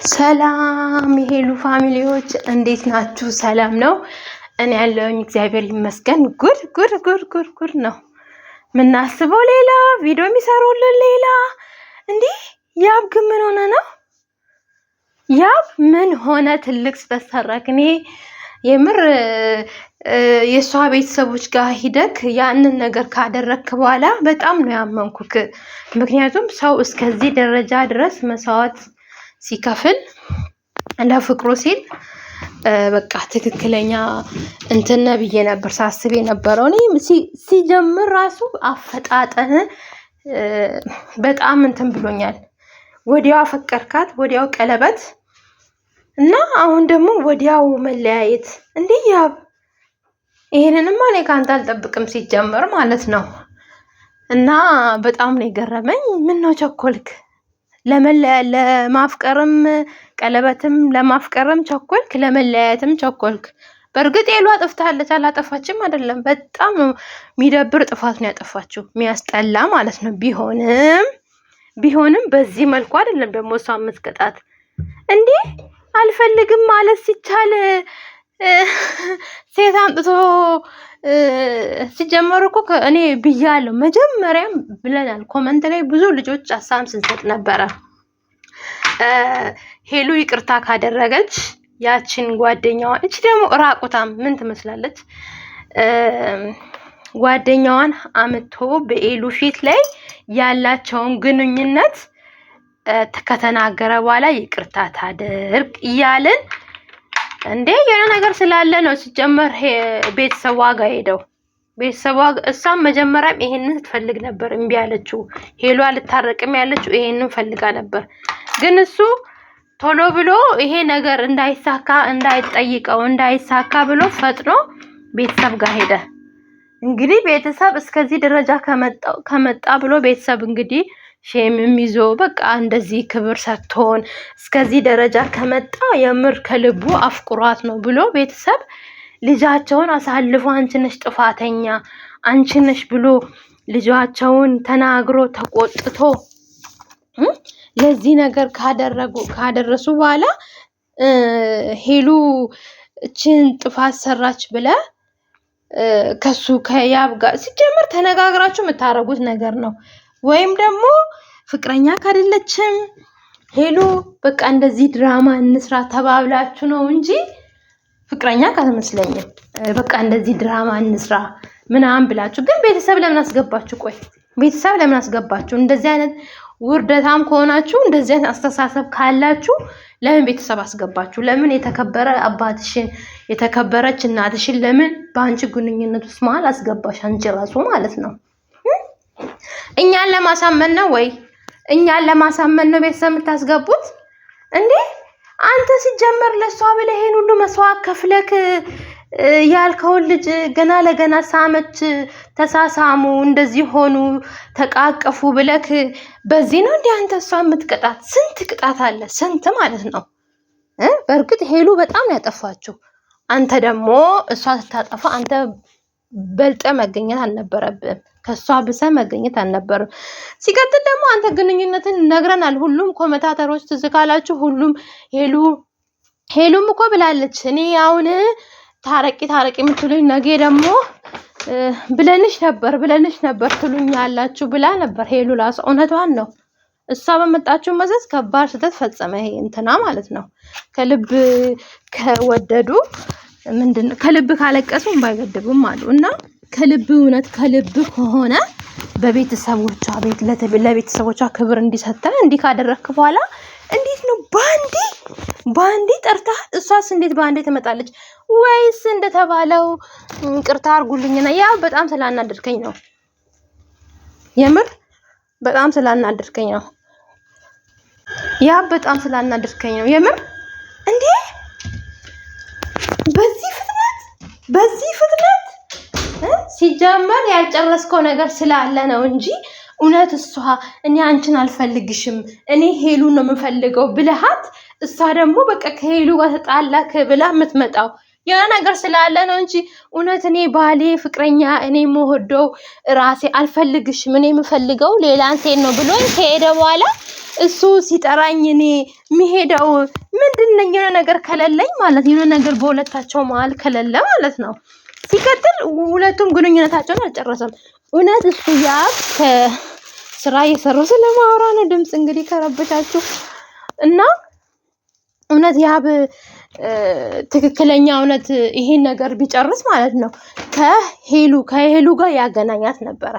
ሰላም የሄሉ ፋሚሊዎች እንዴት ናችሁ? ሰላም ነው። እኔ ያለውኝ እግዚአብሔር ይመስገን። ጉድ ነው። ምናስበው ሌላ ቪዲዮ የሚሰሩልን ሌላ። እንዴ ያብ ግን ምን ሆነ ነው? ያብ ምን ሆነ? ትልቅ ስተሰራክ እኔ የምር የሷ ቤተሰቦች ጋር ሂደክ ያንን ነገር ካደረክ በኋላ በጣም ነው ያመንኩክ። ምክንያቱም ሰው እስከዚህ ደረጃ ድረስ መስዋዕት ሲከፍል ለፍቅሩ ሲል በቃ ትክክለኛ እንትን ነብዬ ነበር ሳስብ የነበረው። እኔ ሲጀምር ራሱ አፈጣጠን በጣም እንትን ብሎኛል። ወዲያው አፈቀርካት፣ ወዲያው ቀለበት እና አሁን ደግሞ ወዲያው መለያየት። እንዴ ያብ ይሄንንማ እኔ ካንተ አልጠብቅም ሲጀምር ማለት ነው። እና በጣም ነው የገረመኝ። ምን ነው ቸኮልክ? ለማፍቀርም ቀለበትም ለማፍቀርም ቸኮልክ፣ ለመለያየትም ቸኮልክ። በእርግጥ ሄሉ አጥፍታለች፣ አላጠፋችም አይደለም። በጣም ነው የሚደብር ጥፋት ነው ያጠፋችው፣ የሚያስጠላ ማለት ነው። ቢሆንም በዚህ መልኩ አይደለም ደግሞ እሷ የምትቀጣት። እንዴ አልፈልግም ማለት ሲቻል ሴት አምጥቶ ሲጀመር እኮ እኔ ብያለሁ፣ መጀመሪያም ብለናል። ኮመንት ላይ ብዙ ልጆች አሳም ስንሰጥ ነበረ። ሄሉ ይቅርታ ካደረገች ያችን ጓደኛዋን፣ እቺ ደግሞ ራቁታም ምን ትመስላለች? ጓደኛዋን አምጥቶ በሄሉ ፊት ላይ ያላቸውን ግንኙነት ከተናገረ በኋላ ይቅርታ ታደርግ እያልን እንዴ የሆነ ነገር ስላለ ነው ሲጀመር ቤተሰቧ ጋር ሄደው። ቤተሰቧ እሷም መጀመሪያም ይሄንን ትፈልግ ነበር፣ እምቢ ያለችው ሄሉ አልታረቅም ያለችው ይሄንን ፈልጋ ነበር። ግን እሱ ቶሎ ብሎ ይሄ ነገር እንዳይጠይቀው እንዳይሳካ ብሎ ፈጥኖ ቤተሰብ ጋር ሄደ። እንግዲህ ቤተሰብ እስከዚህ ደረጃ ከመጣ ብሎ ቤተሰብ እንግዲህ ሼምም ይዞ በቃ እንደዚህ ክብር ሰጥቶን እስከዚህ ደረጃ ከመጣ የምር ከልቡ አፍቁሯት ነው ብሎ ቤተሰብ ልጃቸውን አሳልፎ አንቺ ነሽ ጥፋተኛ አንቺ ነሽ ብሎ ልጃቸውን ተናግሮ ተቆጥቶ ለዚህ ነገር ካደረሱ በኋላ ሄሉ እቺን ጥፋት ሰራች ብለ ከሱ ከያብ ጋር ሲጀምር ተነጋግራችሁ የምታረጉት ነገር ነው። ወይም ደግሞ ፍቅረኛ ካደለችም ሄሉ በቃ እንደዚህ ድራማ እንስራ ተባብላችሁ ነው እንጂ ፍቅረኛ ካተመስለኝም በቃ እንደዚህ ድራማ እንስራ ምናምን ብላችሁ። ግን ቤተሰብ ለምን አስገባችሁ? ቆይ ቤተሰብ ለምን አስገባችሁ? እንደዚህ አይነት ውርደታም ከሆናችሁ እንደዚህ አይነት አስተሳሰብ ካላችሁ ለምን ቤተሰብ አስገባችሁ? ለምን የተከበረ አባትሽን የተከበረች እናትሽን ለምን በአንቺ ግንኙነት ውስጥ መሀል አስገባሽ? አንቺ ራሱ ማለት ነው እኛን ለማሳመን ነው ወይ እኛን ለማሳመን ነው ቤተሰብ የምታስገቡት እንዴ? አንተ ሲጀመር ለሷ ብለህ ይሄን ሁሉ መስዋዕት ከፍለክ ያልከውን ልጅ ገና ለገና ሳመች፣ ተሳሳሙ፣ እንደዚህ ሆኑ፣ ተቃቀፉ ብለክ በዚህ ነው እንዴ አንተ እሷ የምትቀጣት? ስንት ቅጣት አለ፣ ስንት ማለት ነው። በእርግጥ ሄሉ በጣም ያጠፋችው። አንተ ደግሞ እሷ ስታጠፋ አንተ በልጠ መገኘት አልነበረብህም። ከሷ ብሰ መገኘት አልነበረም። ሲቀጥል ደግሞ አንተ ግንኙነትን ነግረናል። ሁሉም ኮሜንታተሮች ትዝ ካላችሁ ሁሉም ሄሉም እኮ ብላለች፣ እኔ አሁን ታረቂ የምትሉኝ ነገ ደግሞ ብለንሽ ነበር ትሉኛላችሁ ብላ ነበር ሄሉ ራሱ። እውነቷን ነው። እሷ በመጣችሁ መዘዝ ከባድ ስህተት ፈጸመ። ይሄ እንትና ማለት ነው። ከልብ ከወደዱ ምንድነው ከልብ ካለቀሱ ባይገድቡም አሉ እና ከልብ እውነት ከልብ ከሆነ በቤተሰቦቿ ቤት ለቤተሰቦቿ ክብር እንዲሰጣ እንዲህ ካደረክ በኋላ እንዴት ነው ባንዲ ጠርታ እሷስ እንዴት ባንዲ ትመጣለች? ወይስ እንደተባለው ቅርታ አርጉልኝና ያ በጣም ስላናደርከኝ ነው። የምር በጣም ስላናደርከኝ ነው። ያ በጣም ስላናደርከኝ ነው የምር። እንዴ በዚህ ፍጥነት ሲጀመር ያልጨረስከው ነገር ስላለ ነው እንጂ እውነት እሷ እኔ አንቺን አልፈልግሽም እኔ ሄሉን ነው የምፈልገው ብለሃት እሷ ደግሞ በቃ ከሄሉ ጋር ተጣላክ ብላ የምትመጣው ያ ነገር ስላለ ነው እንጂ እውነት እኔ ባሌ ፍቅረኛ እኔ የምወደው ራሴ አልፈልግሽም እኔ የምፈልገው ሌላን ሴት ነው ብሎ ከሄደ በኋላ እሱ ሲጠራኝ እኔ የሚሄደው ምንድነው የሆነ ነገር ከሌለኝ ማለት የሆነ ነገር በሁለታቸው መሀል ከሌለ ማለት ነው። ሲቀጥል ሁለቱም ግንኙነታቸውን አልጨረሰም። እውነት እሱ ያብ ከስራ እየሰሩ ስለማወራ ነው ድምጽ እንግዲህ ከረበሻችሁ እና እውነት ያብ ትክክለኛ እውነት ይሄን ነገር ቢጨርስ ማለት ነው ከሄሉ ጋር ያገናኛት ነበረ።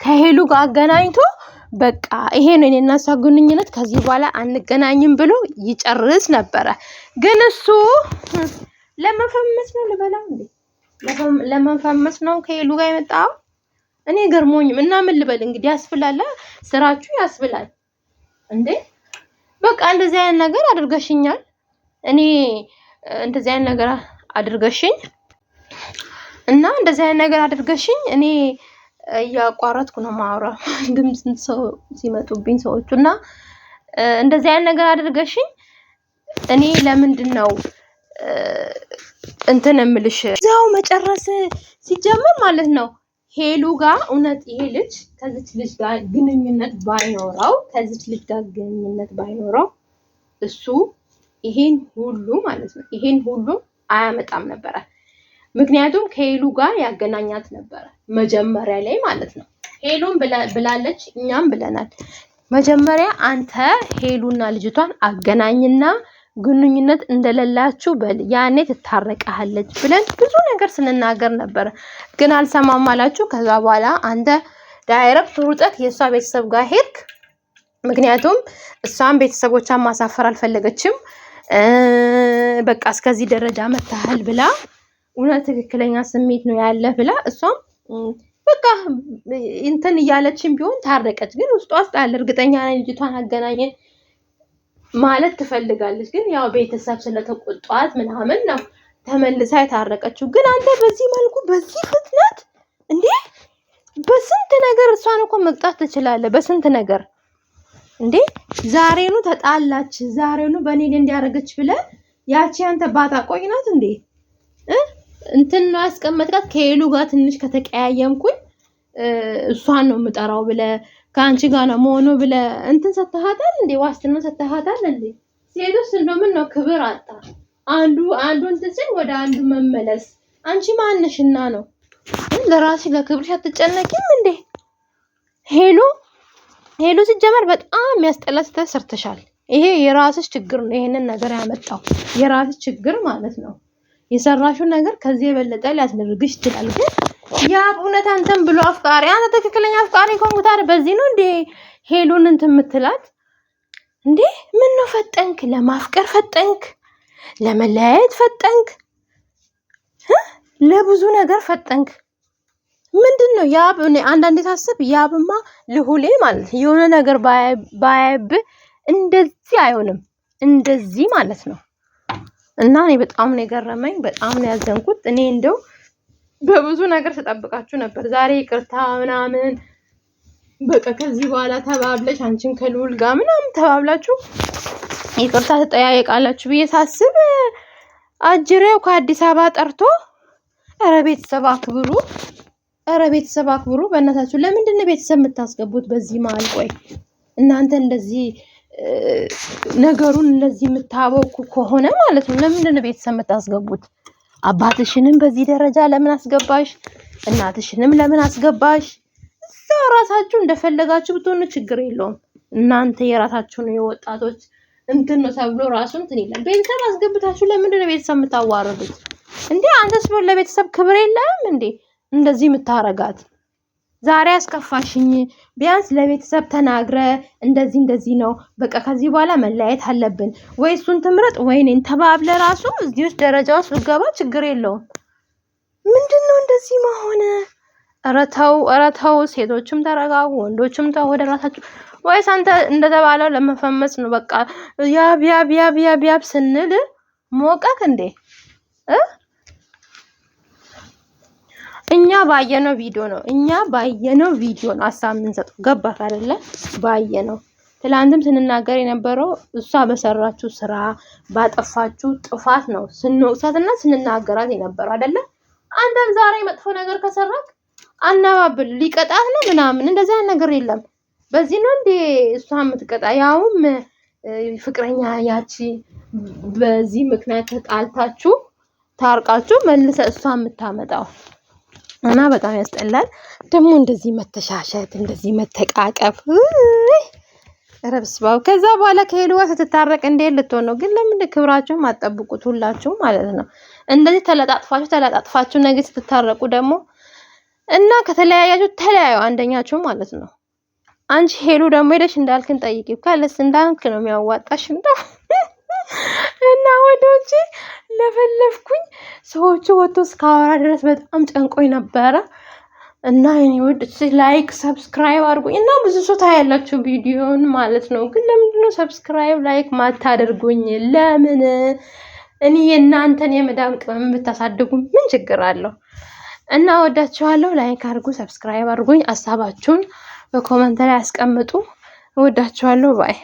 ከሄሉ ጋር አገናኝቶ በቃ ይሄ ነው የኔና እሷ ግንኙነት ከዚህ በኋላ አንገናኝም ብሎ ይጨርስ ነበረ። ግን እሱ ለመፈመስ ነው ልበላው እንዴ? ለመፈመስ ነው ከሄሉ ጋር የመጣው። እኔ ገርሞኝም እና ምን ልበል እንግዲህ ያስብላል፣ ስራችሁ ያስብላል እንዴ። በቃ እንደዚህ አይነት ነገር አድርገሽኛል። እኔ እንደዚህ አይነት ነገር አድርገሽኝ እና እንደዚህ አይነት ነገር አድርገሽኝ እኔ እያቋረጥኩ ነው ማውራት ድምጽ ሰው ሲመጡብኝ ሰዎቹና እንደዚህ አይነት ነገር አድርገሽኝ እኔ ለምንድን ነው እንትን እምልሽ እዛው መጨረስ ሲጀመር ማለት ነው ሄሉ ጋር እውነት ይሄ ልጅ ከዚች ልጅ ጋር ግንኙነት ባይኖረው እሱ ይሄን ሁሉ ማለት ነው ይሄን ሁሉ አያመጣም ነበረ። ምክንያቱም ከሄሉ ጋር ያገናኛት ነበረ መጀመሪያ ላይ ማለት ነው። ሄሉን ብላለች፣ እኛም ብለናል። መጀመሪያ አንተ ሄሉና ልጅቷን አገናኝና ግንኙነት እንደሌላችሁ በል ያኔ ትታረቃለች ብለን ብዙ ነገር ስንናገር ነበር። ግን አልሰማም አላችሁ። ከዛ በኋላ አንተ ዳይሬክት ሩጠት የሷ ቤተሰብ ጋር ሄድክ። ምክንያቱም እሷን ቤተሰቦቿን ማሳፈር አልፈለገችም። በቃ እስከዚህ ደረጃ መታህል ብላ እውነት ትክክለኛ ስሜት ነው ያለ ብላ እሷም በቃ እንትን እያለችም ቢሆን ታረቀች። ግን ውስጥ አለ እርግጠኛ ነኝ ልጅቷን አገናኘ ማለት ትፈልጋለች። ግን ያው ቤተሰብ ስለተቆጣት ምናምን ነው ተመልሳ የታረቀችው። ግን አንተ በዚህ መልኩ በዚህ ፍጥነት እንዴ! በስንት ነገር እሷን እኮ መቅጣት ትችላለህ። በስንት ነገር እንዴ! ዛሬኑ ተጣላች፣ ዛሬኑ በኔ እንዲያረገች ብለ ያቺ አንተ ባታ ቆይናት እንዴ እንትን ነው ያስቀመጥካት። ከሄሉ ጋር ትንሽ ከተቀያየምኩኝ እሷን ነው የምጠራው ብለ ከአንቺ ጋር ነው መሆኑ ብለ እንትን ሰተሃታል እንዴ? ዋስትና ሰተሃታል እንዴ? ሴቶስ እንደምን ነው ክብር አጣ። አንዱ እንትን ሲል ወደ አንዱ መመለስ። አንቺ ማንሽና ነው ለራስሽ ለክብርሽ አትጨነቂም እንዴ? ሄሉ ሲጀመር በጣም የሚያስጠላ ስህተት ሰርተሻል። ይሄ የራስሽ ችግር ነው። ይሄንን ነገር ያመጣው የራስሽ ችግር ማለት ነው። የሰራሽው ነገር ከዚህ የበለጠ ሊያስደርግሽ ይችላል። ግን ያ እውነት አንተም ብሎ አፍቃሪ አንተ ትክክለኛ አፍቃሪ ኮንኩ ታዲያ በዚህ ነው እንዴ ሄሉን እንትን የምትላት እንዴ? ምን ነው ፈጠንክ? ለማፍቀር ፈጠንክ፣ ለመለያየት ፈጠንክ፣ ለብዙ ነገር ፈጠንክ። ምንድነው ያብ? እኔ አንዳንዴ ታስብ ያብማ ልሁሌ ማለት የሆነ ነገር ባያብ እንደዚህ አይሆንም፣ እንደዚህ ማለት ነው። እና እኔ በጣም ነው የገረመኝ፣ በጣም ነው ያዘንኩት። እኔ እንደው በብዙ ነገር ተጠብቃችሁ ነበር። ዛሬ ይቅርታ ምናምን በቃ ከዚህ በኋላ ተባብለሽ አንቺን ከልዑል ጋር ምናምን ተባብላችሁ ይቅርታ ተጠያየቃላችሁ ብዬ ሳስብ አጅሬው ከአዲስ አበባ ጠርቶ ኧረ ቤተሰብ አክብሩ፣ ኧረ ቤተሰብ አክብሩ በእናታችሁ። ለምንድን ነው ቤተሰብ የምታስገቡት በዚህ መሀል? ቆይ እናንተ እንደዚህ ነገሩን እንደዚህ የምታበኩ ከሆነ ማለት ነው ለምንድን ነው ቤተሰብ የምታስገቡት? አባትሽንም በዚህ ደረጃ ለምን አስገባሽ? እናትሽንም ለምን አስገባሽ? እዛው ራሳችሁ እንደፈለጋችሁ ብትሆኑ ችግር የለውም። እናንተ የራሳችሁ ነው የወጣቶች እንትን ነው ተብሎ ራሱ እንትን ይላል። ቤተሰብ አስገብታችሁ ለምንድን ነው ቤተሰብ የምታዋርዱት እንዴ? አንተስ ለቤተሰብ ክብር የለም እንዴ? እንደዚህ የምታረጋት ዛሬ አስከፋሽኝ፣ ቢያንስ ለቤተሰብ ተናግረ እንደዚህ ነው በቃ ከዚህ በኋላ መለያየት አለብን ወይ እሱን ትምረጥ ወይ እኔን ተባብለ ራሱ እዚህ ውስጥ ደረጃ ውስጥ ልገባ ችግር የለውም። ምንድነው እንደዚህ መሆነ? ኧረ ተው፣ ሴቶችም ተረጋጉ፣ ወንዶችም ተው ወደ ራሳችሁ። ወይስ አንተ እንደተባለው ለመፈመስ ነው? በቃ ያብ ስንል ሞቀክ እንዴ? እኛ ባየነው ቪዲዮ ነው ሀሳብ የምንሰጠው። ገባህ አይደለ? ባየነው ትላንትም ስንናገር የነበረው እሷ በሰራችሁ ስራ ባጠፋችሁ ጥፋት ነው ስንወቅሳትና ስንናገራት የነበረው አይደለ? አንተም ዛሬ መጥፎ ነገር ከሰራክ አናባብል ሊቀጣት ነው ምናምን እንደዛ ነገር የለም። በዚህ ነው እንዴ እሷ የምትቀጣ? ያውም ፍቅረኛ ያቺ በዚህ ምክንያት ተጣልታችሁ ታርቃችሁ መልሰ እሷ የምታመጣው እና በጣም ያስጠላል። ደግሞ እንደዚህ መተሻሸት፣ እንደዚህ መተቃቀፍ ረብስባው። ከዛ በኋላ ከሄሉ ጋር ስትታረቅ እንዴት ልትሆን ነው? ግን ለምን ክብራችሁን አትጠብቁት ሁላችሁ ማለት ነው? እንደዚህ ተለጣጥፋችሁ ነገ ስትታረቁ ደግሞ እና ከተለያያችሁ ተለያዩ አንደኛችሁ ማለት ነው። አንቺ ሄሉ ደግሞ ሄደሽ እንዳልክን ጠይቂው ካለስ እንዳልክ ነው የሚያዋጣሽ እንደው እና ወዶቼ ለፈለፍኩኝ ሰዎቹ ወጥቶ እስካወራ ድረስ በጣም ጨንቆኝ ነበረ። እና እኔ ወድ ላይክ ሰብስክራይብ አድርጉኝ እና ብዙ ሰው ታያላችሁ ቪዲዮን ማለት ነው። ግን ለምንድነው ሰብስክራይብ ላይክ ማታደርጉኝ? ለምን? እኔ የእናንተን የመዳም ቅመም ብታሳድጉ ምን ችግር አለው? እና ወዳችኋለሁ። ላይክ አድርጉ፣ ሰብስክራይብ አድርጉኝ። ሀሳባችሁን በኮሜንት ላይ አስቀምጡ። ወዳችኋለሁ። ባይ